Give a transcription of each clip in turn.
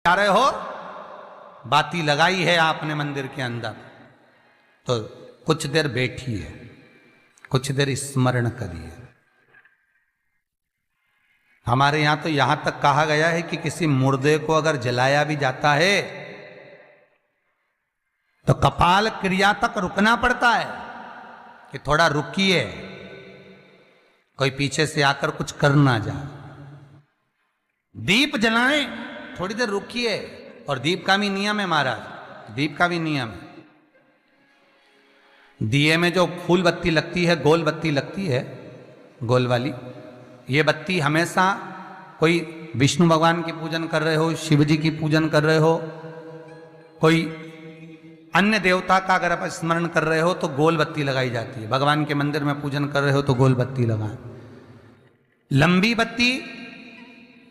जा रहे हो, बाती लगाई है आपने मंदिर के अंदर, तो कुछ देर बैठिए, कुछ देर स्मरण करिए। हमारे यहां तो यहां तक कहा गया है कि किसी मुर्दे को अगर जलाया भी जाता है तो कपाल क्रिया तक रुकना पड़ता है कि थोड़ा रुकिए, कोई पीछे से आकर कुछ कर ना जाए। दीप जलाएं, थोड़ी देर रुकिए। और दीप का भी नियम है महाराज, दीप का भी नियम है। दिए में जो फूल बत्ती लगती है, गोल बत्ती लगती है, गोल वाली, ये बत्ती हमेशा कोई विष्णु भगवान की पूजन कर रहे हो, शिव जी की पूजन कर रहे हो, कोई अन्य देवता का अगर आप स्मरण कर रहे हो तो गोल बत्ती लगाई जाती है। भगवान के मंदिर में पूजन कर रहे हो तो गोल बत्ती लगाएं। लंबी बत्ती,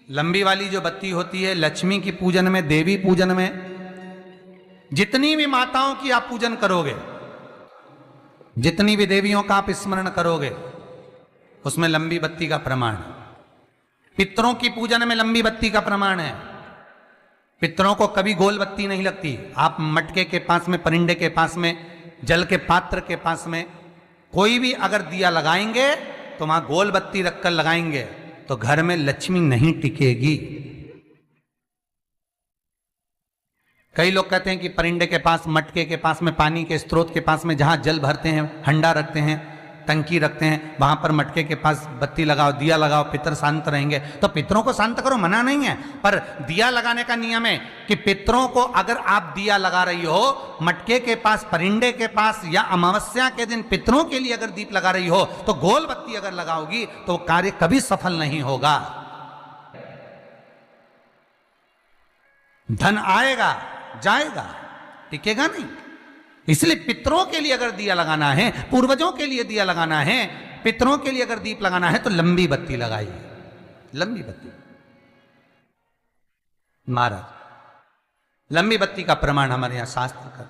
लंबी वाली जो बत्ती होती है, लक्ष्मी की पूजन में, देवी पूजन में, जितनी भी माताओं की आप पूजन करोगे, जितनी भी देवियों का आप स्मरण करोगे, उसमें लंबी बत्ती का प्रमाण है। पितरों की पूजन में लंबी बत्ती का प्रमाण है। पितरों को कभी गोल बत्ती नहीं लगती। आप मटके के पास में, परिंदे के पास में, जल के पात्र के पास में कोई भी अगर दिया लगाएंगे तो वहां गोल बत्ती रखकर लगाएंगे तो घर में लक्ष्मी नहीं टिकेगी। कई लोग कहते हैं कि परिंदे के पास, मटके के पास में, पानी के स्रोत के पास में जहां जल भरते हैं, हंडा रखते हैं, टंकी रखते हैं, वहां पर मटके के पास बत्ती लगाओ, दिया लगाओ, पितर शांत रहेंगे। तो पितरों को शांत करो, मना नहीं है, पर दिया लगाने का नियम है कि पितरों को अगर आप दिया लगा रही हो मटके के पास, परिंदे के पास, या अमावस्या के दिन पितरों के लिए अगर दीप लगा रही हो तो गोल बत्ती अगर लगाओगी तो कार्य कभी सफल नहीं होगा। धन आएगा जाएगा, टिकेगा नहीं। इसलिए पितरों के लिए अगर दिया लगाना है, पूर्वजों के लिए दिया लगाना है, पितरों के लिए अगर दीप लगाना है तो लंबी बत्ती लगाइए, लंबी बत्ती। महाराज, लंबी बत्ती का प्रमाण हमारे यहां शास्त्र का,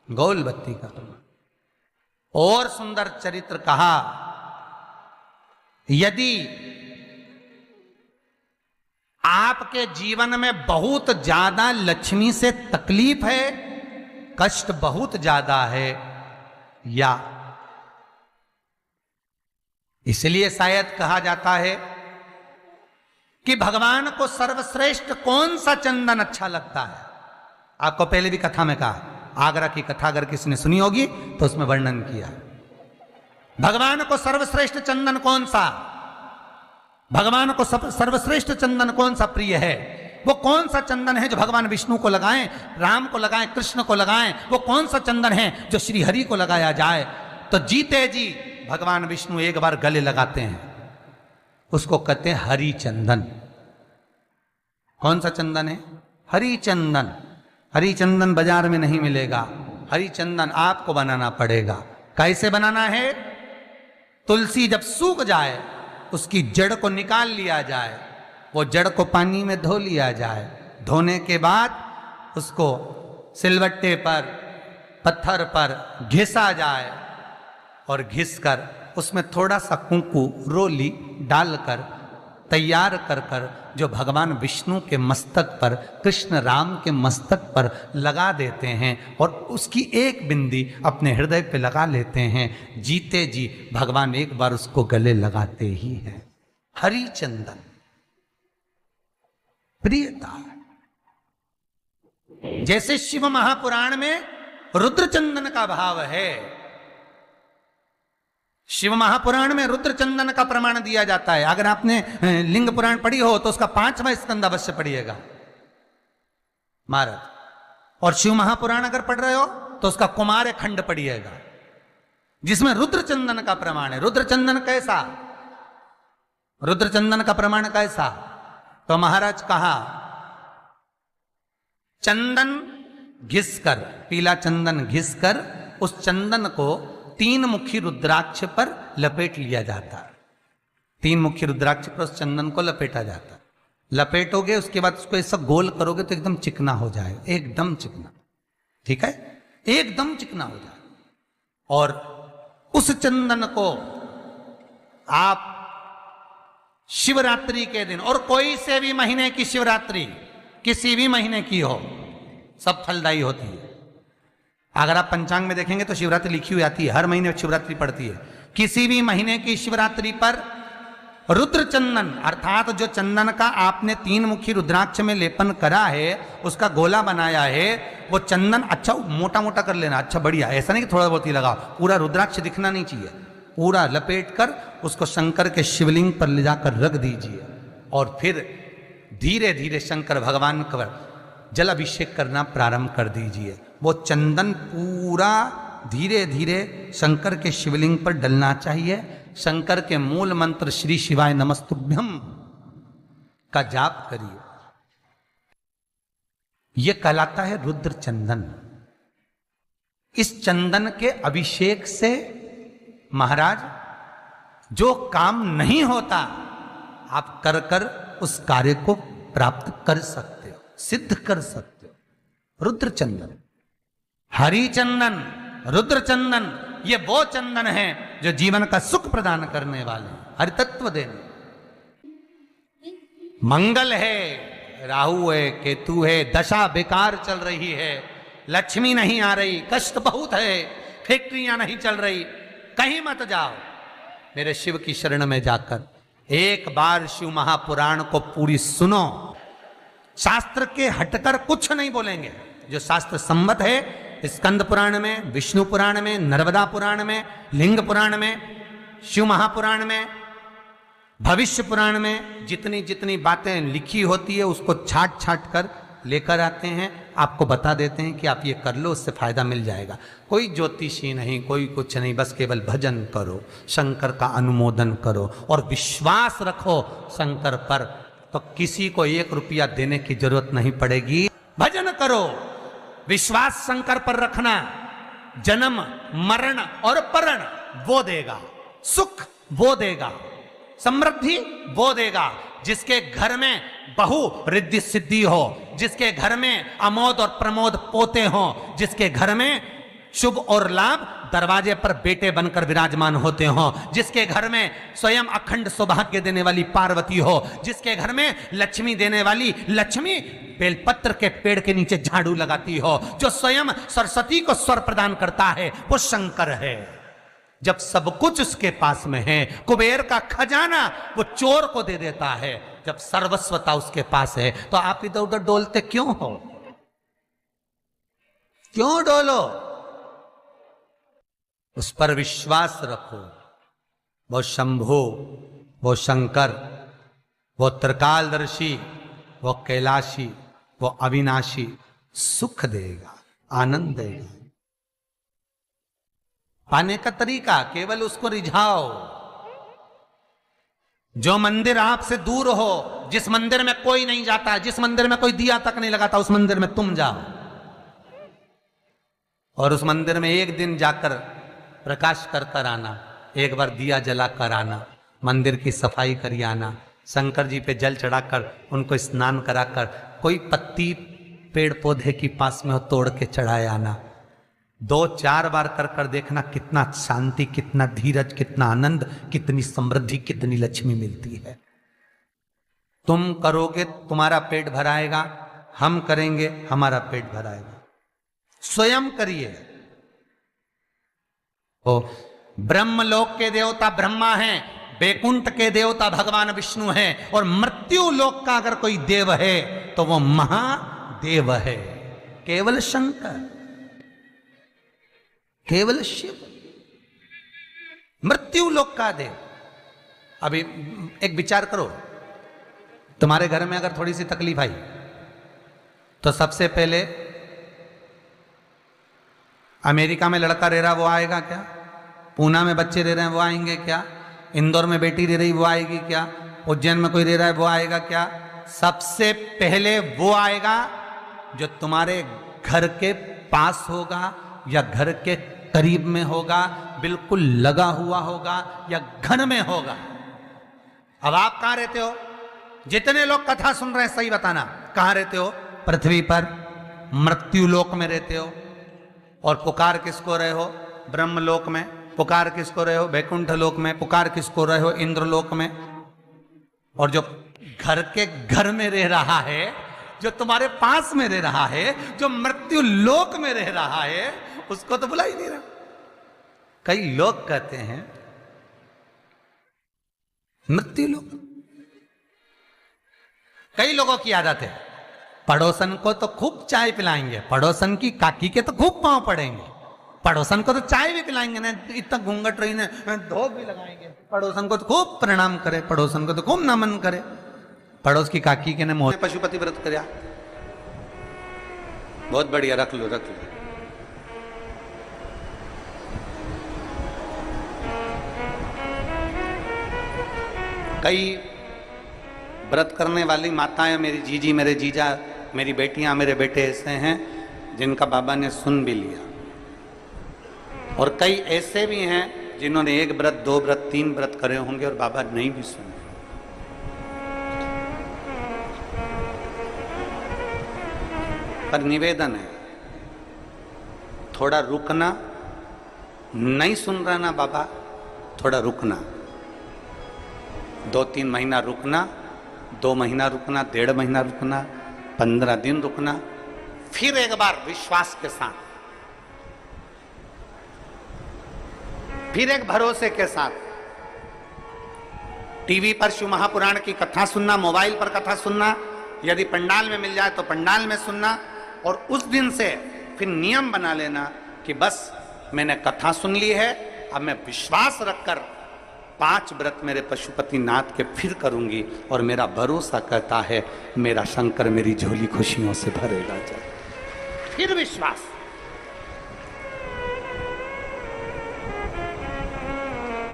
गोल बत्ती का प्रमाण। और सुंदर चरित्र कहा, यदि आपके जीवन में बहुत ज्यादा लक्ष्मी से तकलीफ है, कष्ट बहुत ज्यादा है, या इसलिए शायद कहा जाता है कि भगवान को सर्वश्रेष्ठ कौन सा चंदन अच्छा लगता है। आपको पहले भी कथा में कहा, आगरा की कथा अगर किसी ने सुनी होगी तो उसमें वर्णन किया। भगवान को सर्वश्रेष्ठ चंदन कौन सा, भगवान को सर्वश्रेष्ठ चंदन कौन सा प्रिय है, वो कौन सा चंदन है जो भगवान विष्णु को लगाएं, राम को लगाएं, कृष्ण को लगाएं, वो कौन सा चंदन है जो श्री हरि को लगाया जाए। तो जीते जी भगवान विष्णु एक बार गले लगाते हैं, उसको कहते हैं हरि चंदन। कौन सा चंदन है? हरि चंदन। हरि चंदन बाजार में नहीं मिलेगा, हरि चंदन आपको बनाना पड़ेगा। कैसे बनाना है? तुलसी जब सूख जाए उसकी जड़ को निकाल लिया जाए, वो जड़ को पानी में धो लिया जाए, धोने के बाद उसको सिलवट्टे पर, पत्थर पर घिसा जाए और घिसकर उसमें थोड़ा सा कुंकू, रोली डालकर तैयार कर कर जो भगवान विष्णु के मस्तक पर, कृष्ण राम के मस्तक पर लगा देते हैं और उसकी एक बिंदी अपने हृदय पे लगा लेते हैं। जीते जी भगवान एक बार उसको गले लगाते ही हैं। हरि चंदन प्रियता। जैसे शिव महापुराण में रुद्र चंदन का भाव है, शिव महापुराण में रुद्र चंदन का प्रमाण दिया जाता है। अगर आपने लिंग पुराण पढ़ी हो तो उसका 5वां स्कंद अवश्य पढ़िएगा महाराज। और शिव महापुराण अगर पढ़ रहे हो तो उसका कुमार खंड पढ़िएगा, जिसमें रुद्र चंदन का प्रमाण है। रुद्र चंदन कैसा, रुद्र चंदन का प्रमाण कैसा? तो महाराज कहा, चंदन घिसकर, पीला चंदन घिसकर उस चंदन को 3 मुखी रुद्राक्ष पर लपेट लिया जाता। 3 मुखी रुद्राक्ष पर उस चंदन को लपेटा जाता। लपेटोगे उसके बाद उसको ऐसा गोल करोगे तो एकदम चिकना हो जाए, एकदम चिकना, ठीक है, एकदम चिकना हो जाए। और उस चंदन को आप शिवरात्रि के दिन, और कोई से भी महीने की शिवरात्रि, किसी भी महीने की हो, सब फलदायी होती है। अगर आप पंचांग में देखेंगे तो शिवरात्रि लिखी हुई आती है, हर महीने शिवरात्रि पड़ती है। किसी भी महीने की शिवरात्रि पर रुद्र चंदन अर्थात जो चंदन का आपने 3 मुखी रुद्राक्ष में लेपन करा है, उसका गोला बनाया है, वो चंदन अच्छा मोटा मोटा कर लेना, अच्छा बढ़िया, ऐसा नहीं कि थोड़ा बहुत ही लगाओ, पूरा रुद्राक्ष दिखना नहीं चाहिए, पूरा लपेट कर उसको शंकर के शिवलिंग पर ले जाकर रख दीजिए और फिर धीरे धीरे शंकर भगवान का जल अभिषेक करना प्रारंभ कर दीजिए। वो चंदन पूरा धीरे धीरे शंकर के शिवलिंग पर डलना चाहिए। शंकर के मूल मंत्र श्री शिवाय नमस्तुभ्यम का जाप करिए। यह कहलाता है रुद्र चंदन। इस चंदन के अभिषेक से महाराज जो काम नहीं होता आप कर कर उस कार्य को प्राप्त कर सकते हो, सिद्ध कर सकते हो। रुद्र चंदन, हरि चंदन, रुद्र चंदन, ये वो चंदन है जो जीवन का सुख प्रदान करने वाले, हरि तत्व देने। मंगल है, राहु है, केतु है, दशा बेकार चल रही है, लक्ष्मी नहीं आ रही, कष्ट बहुत है, फैक्ट्रियां नहीं चल रही, कहीं मत जाओ, मेरे शिव की शरण में जाकर एक बार शिव महापुराण को पूरी सुनो। शास्त्र के हटकर कुछ नहीं बोलेंगे, जो शास्त्र सम्मत है, स्कंद पुराण में, विष्णु पुराण में, नर्मदा पुराण में, लिंग पुराण में, शिव महापुराण में, भविष्य पुराण में जितनी जितनी बातें लिखी होती है उसको छाट छाट कर लेकर आते हैं, आपको बता देते हैं कि आप ये कर लो, उससे फायदा मिल जाएगा। कोई ज्योतिषी नहीं, कोई कुछ नहीं, बस केवल भजन करो, शंकर का अनुमोदन करो और विश्वास रखो शंकर पर, तो किसी को 1 रुपया देने की जरूरत नहीं पड़ेगी। भजन करो, विश्वास शंकर पर रखना, जन्म मरण और परण वो देगा, सुख वो देगा, समृद्धि वो देगा। जिसके घर में बहु रिद्धि सिद्धि हो, जिसके घर में अमोद और प्रमोद पोते हो, जिसके घर में शुभ और लाभ दरवाजे पर बेटे बनकर विराजमान होते हो, जिसके घर में स्वयं अखंड सौभाग्य देने वाली पार्वती हो, जिसके घर में लक्ष्मी देने वाली लक्ष्मी बेलपत्र के पेड़ के नीचे झाड़ू लगाती हो, जो स्वयं सरस्वती को स्वर प्रदान करता है, वो शंकर है। जब सब कुछ उसके पास में है, कुबेर का खजाना वो चोर को दे देता है, जब सर्वस्वता उसके पास है, तो आप इधर उधर डोलते क्यों हो? क्यों डोलो? उस पर विश्वास रखो। वो शंभु, वो शंकर, वो त्रिकालदर्शी, वो कैलाशी, वो अविनाशी सुख देगा, आनंद देगा। पाने का तरीका केवल उसको रिझाओ। जो मंदिर आपसे दूर हो, जिस मंदिर में कोई नहीं जाता, जिस मंदिर में कोई दिया तक नहीं लगाता, उस मंदिर में तुम जाओ और उस मंदिर में एक दिन जाकर प्रकाश कर कर आना, एक बार दिया जला कर आना, मंदिर की सफाई करिए आना, शंकर जी पे जल चढ़ाकर उनको स्नान कराकर कोई पत्ती पेड़ पौधे की पास में हो तोड़ के चढ़ाए आना। 2-4 बार कर कर देखना कितना शांति, कितना धीरज, कितना आनंद, कितनी समृद्धि, कितनी लक्ष्मी मिलती है। तुम करोगे तुम्हारा पेट भराएगा, हम करेंगे हमारा पेट भराएगा। स्वयं करिए। ओ ब्रह्मलोक के देवता ब्रह्मा हैं, बैकुंठ के देवता भगवान विष्णु हैं, और मृत्यु लोक का अगर कोई देव है तो वो महादेव है, केवल शंकर, केवल शिव, मृत्यु लोक का देव। अभी एक विचार करो, तुम्हारे घर में अगर थोड़ी सी तकलीफ आई तो सबसे पहले अमेरिका में लड़का रह रहा वो आएगा क्या? पूना में बच्चे रह रहे हैं वो आएंगे क्या? इंदौर में बेटी रह रही वो आएगी क्या? उज्जैन में कोई रह रहा है वो आएगा क्या? सबसे पहले वो आएगा जो तुम्हारे घर के पास होगा या घर के करीब में होगा, बिल्कुल लगा हुआ होगा या घर में होगा। अब आप कहां रहते हो? जितने लोग कथा सुन रहे हैं सही बताना, कहां रहते हो? पृथ्वी पर मृत्यु लोक में रहते हो। और पुकार किसको रहे हो? ब्रह्मलोक में। पुकार किसको रहे हो? बैकुंठ लोक में। पुकार किसको रहे हो? इंद्रलोक में। और जो घर के घर में रह रहा है जो तुम्हारे पास में रह रहा है, जो मृत्यु लोक में रह रहा है, उसको तो बुला ही नहीं रहा। कई लोग कहते हैं मृत्यु लोक। कई लोगों की आदत है, पड़ोसन को तो खूब चाय पिलाएंगे, पड़ोसन की काकी के तो खूब पांव पड़ेंगे, पड़ोसन को तो चाय भी पिलाएंगे ना, इतना घूंघट रही ना, धोख भी लगाएंगे, पड़ोसन को तो खूब प्रणाम करे, पड़ोसन को तो खूब नमन करे। पड़ोस की काकी के ने मोह पशुपति व्रत करया, बहुत बढ़िया, रख लो रख लो। कई व्रत करने वाली माताएं, मेरी जीजी, मेरे जीजा, मेरी बेटियां, मेरे बेटे ऐसे हैं जिनका बाबा ने सुन भी लिया, और कई ऐसे भी हैं जिन्होंने 1 व्रत, 2 व्रत, 3 व्रत करे होंगे और बाबा नहीं भी सुने। पर निवेदन है, थोड़ा रुकना, नहीं सुन रहा ना बाबा, थोड़ा रुकना, 2-3 महीना रुकना, 2 महीना रुकना, 1.5 महीना रुकना, 15 दिन रुकना, फिर एक बार विश्वास के साथ, फिर एक भरोसे के साथ टीवी पर शिव महापुराण की कथा सुनना, मोबाइल पर कथा सुनना, यदि पंडाल में मिल जाए तो पंडाल में सुनना, और उस दिन से फिर नियम बना लेना कि बस मैंने कथा सुन ली है, अब मैं विश्वास रखकर 5 व्रत मेरे पशुपति नाथ के फिर करूंगी, और मेरा भरोसा कहता है मेरा शंकर मेरी झोली खुशियों से भरेगा। फिर विश्वास।